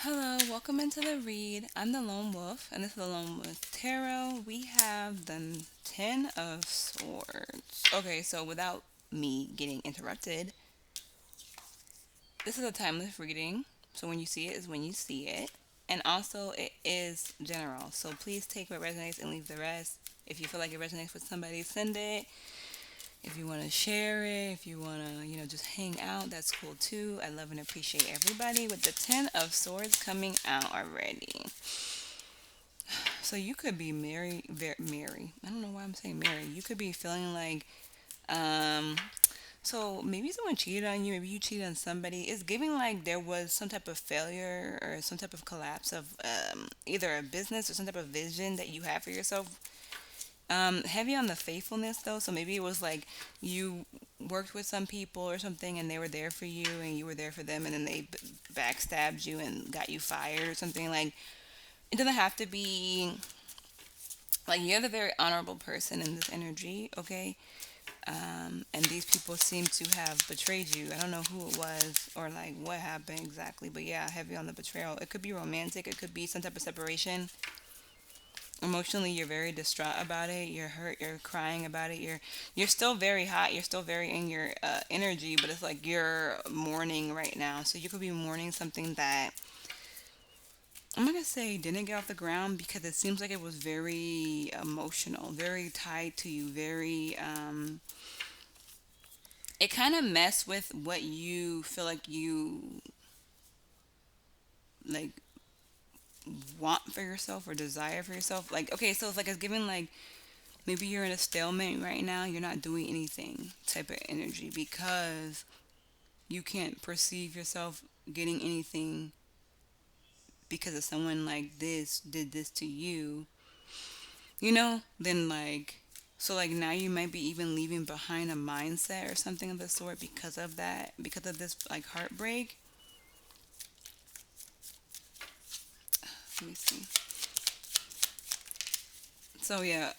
Hello, welcome into the read. I'm the Lone Wolf, and this is the Lone Wolf Tarot. We have the Ten of Swords. Okay, so without me getting interrupted, this is a timeless reading. So when you see it is when you see it. And also, it is general. So please take what resonates and leave the rest. If you feel like it resonates with somebody, send it. If you want to share it, if you want to, just hang out, that's cool too. I love and appreciate everybody with the Ten of Swords coming out already. So you could be Mary. I don't know why I'm saying Mary. You could be feeling like, um, so maybe someone cheated on you. Maybe you cheated on somebody. It's giving like there was some type of failure or some type of collapse of either a business or some type of vision that you have for yourself. Heavy on the faithfulness though. So maybe it was like you worked with some people or something and they were there for you and you were there for them and then they backstabbed you and got you fired or something. Like it doesn't have to be like you're the very honorable person in this energy, okay? And these people seem to have betrayed you. I don't know who it was or like what happened exactly, but yeah, heavy on the betrayal. It could be romantic, it could be some type of separation. Emotionally, you're very distraught about it. You're hurt. You're crying about it. You're still very hot. You're still very in your energy, but it's like you're mourning right now. So you could be mourning something that I'm not gonna say didn't get off the ground because it seems like it was very emotional, very tied to you, very it kind of messed with what you feel like you like want for yourself or desire for yourself. Like okay, so it's like it's giving like maybe you're in a stalemate right now, you're not doing anything type of energy because you can't perceive yourself getting anything because of someone like this did this to you, then like so like now you might be even leaving behind a mindset or something of the sort because of that, because of this like heartbreak. Let me see. So yeah,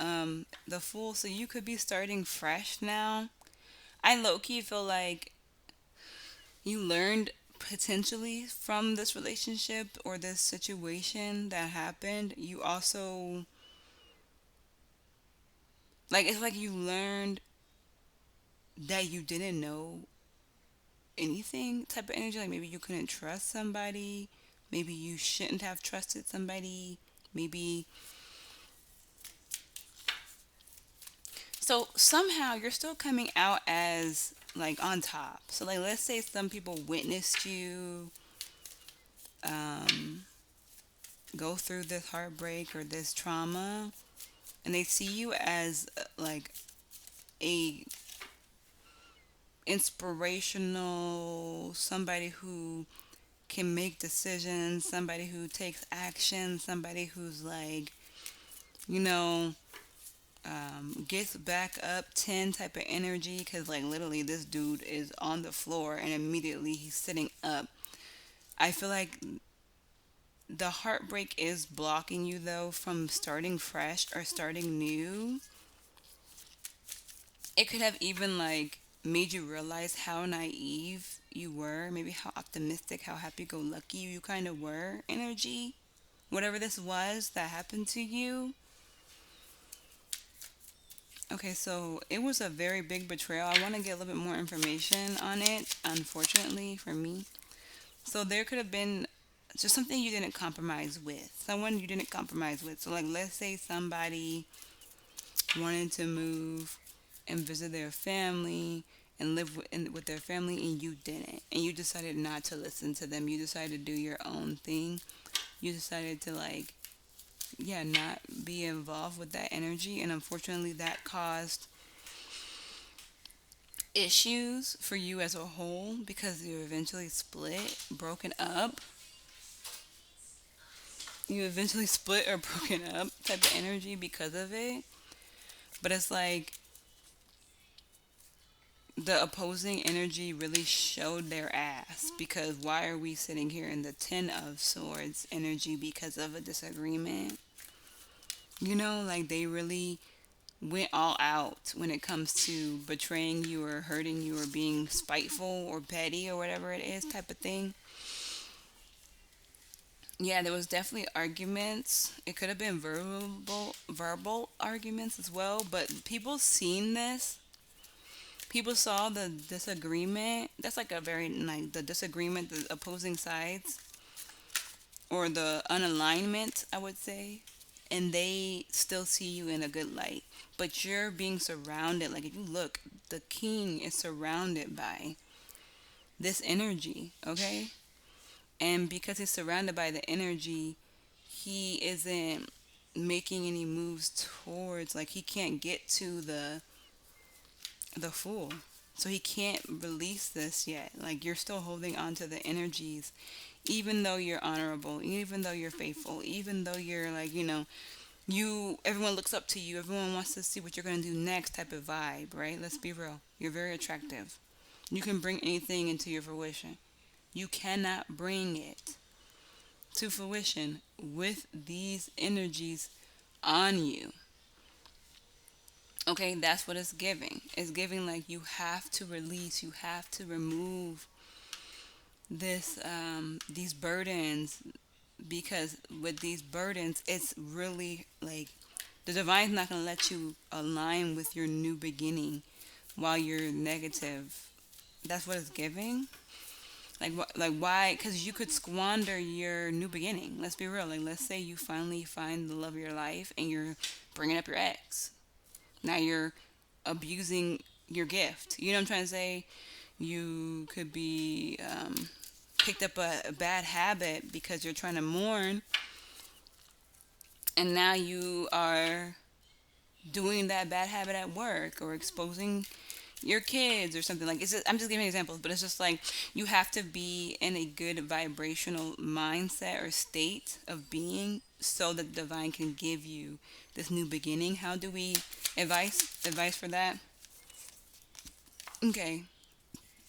the Fool, so you could be starting fresh now. I low-key feel like you learned potentially from this relationship or this situation that happened. You also like it's like you learned that you didn't know anything type of energy. Like maybe you couldn't trust somebody, maybe you shouldn't have trusted somebody, maybe so somehow you're still coming out as like on top. So like let's say some people witnessed you um go through this heartbreak or this trauma and they see you as like a inspirational somebody who can make decisions, somebody who takes action, somebody who's like, you know, gets back up 10 type of energy because like literally this dude is on the floor and immediately he's sitting up. I feel like the heartbreak is blocking you though from starting fresh or starting new. It could have even like made you realize how naive you were, maybe how optimistic, how happy go lucky you kind of were energy. Whatever this was that happened to you. Okay, so it was a very big betrayal. I want to get a little bit more information on it, unfortunately for me. So there could have been just something you didn't compromise with, someone you didn't compromise with. So, like, let's say somebody wanted to move and visit their family and live with their family, and you didn't. And you decided not to listen to them. You decided to do your own thing. You decided to, like, yeah, not be involved with that energy. And unfortunately, that caused issues for you as a whole because you eventually split, broken up. You eventually split or broken up type of energy because of it. But it's like the opposing energy really showed their ass because why are we sitting here in the Ten of Swords energy because of a disagreement? Like they really went all out when it comes to betraying you or hurting you or being spiteful or petty or whatever it is type of thing. Yeah, there was definitely arguments. It could have been verbal arguments as well, but people seen this. People saw the disagreement. That's like a very like the disagreement, the opposing sides, or the unalignment, I would say, and they still see you in a good light. But you're being surrounded. Like if you look, the king is surrounded by this energy. Okay, and because he's surrounded by the energy, he isn't making any moves towards, like he can't get to the fool, so he can't release this yet. Like you're still holding on to the energies, even though you're honorable, even though you're faithful, even though you're like, you everyone looks up to you, everyone wants to see what you're going to do next type of vibe, right? Let's be real, you're very attractive. You can bring anything into your fruition. You cannot bring it to fruition with these energies on you. Okay, that's what it's giving. It's giving like you have to release, you have to remove these burdens, because with these burdens, it's really like the divine's not gonna let you align with your new beginning while you're negative. That's what it's giving. Like why? Because you could squander your new beginning. Let's be real. Like let's say you finally find the love of your life and you're bringing up your ex. Now you're abusing your gift. You know what I'm trying to say? You could be picked up a bad habit because you're trying to mourn, and now you are doing that bad habit at work or exposing your kids or something. Like I'm just giving examples, but it's just like you have to be in a good vibrational mindset or state of being so that the divine can give you this new beginning. How do we advice for that? Okay,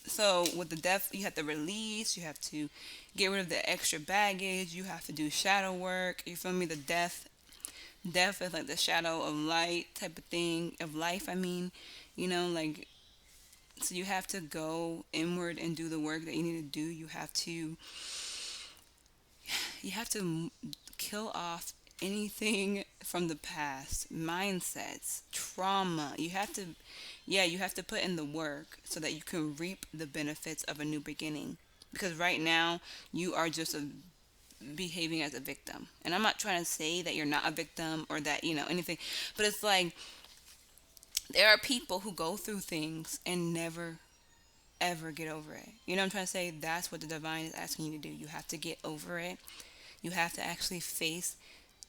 so with the death, you have to release, you have to get rid of the extra baggage, you have to do shadow work. You feel me? The death is like the shadow of light type of thing, of life, I mean. Like, so you have to go inward and do the work that you need to do. You have to kill off anything from the past, mindsets, trauma. You have to put in the work so that you can reap the benefits of a new beginning. Because right now you are just behaving as a victim. And I'm not trying to say that you're not a victim or that, anything, but it's like there are people who go through things and never ever get over it. You know what I'm trying to say? That's what the divine is asking you to do. You have to get over it. You have to actually face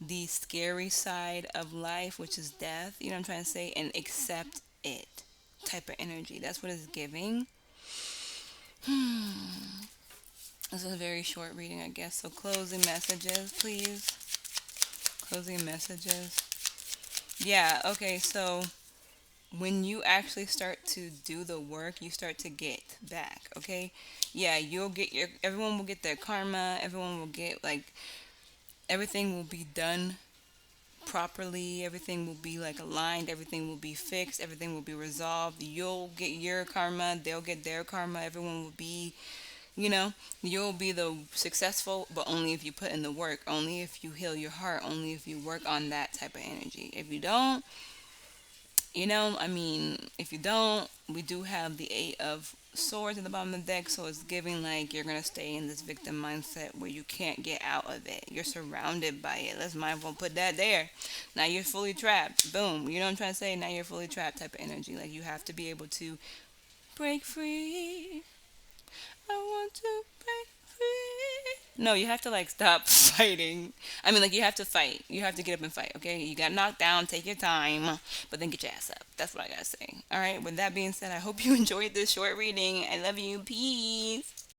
the scary side of life, which is death. You know what I'm trying to say? And accept it. Type of energy. That's what it's giving. This is a very short reading, I guess. So, closing messages, please. Closing messages. Yeah, okay, so when you actually start to do the work, you start to get back, okay? Yeah, everyone will get their karma, everyone will get, like, everything will be done properly, everything will be, like, aligned, everything will be fixed, everything will be resolved. You'll get your karma, they'll get their karma, everyone will be, you'll be the successful, but only if you put in the work, only if you heal your heart, only if you work on that type of energy. If you don't, I mean, if you don't, we do have the Eight of Swords at the bottom of the deck, so it's giving like you're gonna stay in this victim mindset where you can't get out of it. You're surrounded by it. Let's mindful put that there. Now you're fully trapped. Boom. You know what I'm trying to say? Now you're fully trapped type of energy. Like you have to be able to break free. I want to break free. No, you have to like stop fighting. I mean, like you have to fight. You have to get up and fight. Okay, you got knocked down. Take your time, but then get your ass up. That's what I gotta say. All right. With that being said, I hope you enjoyed this short reading. I love you. Peace.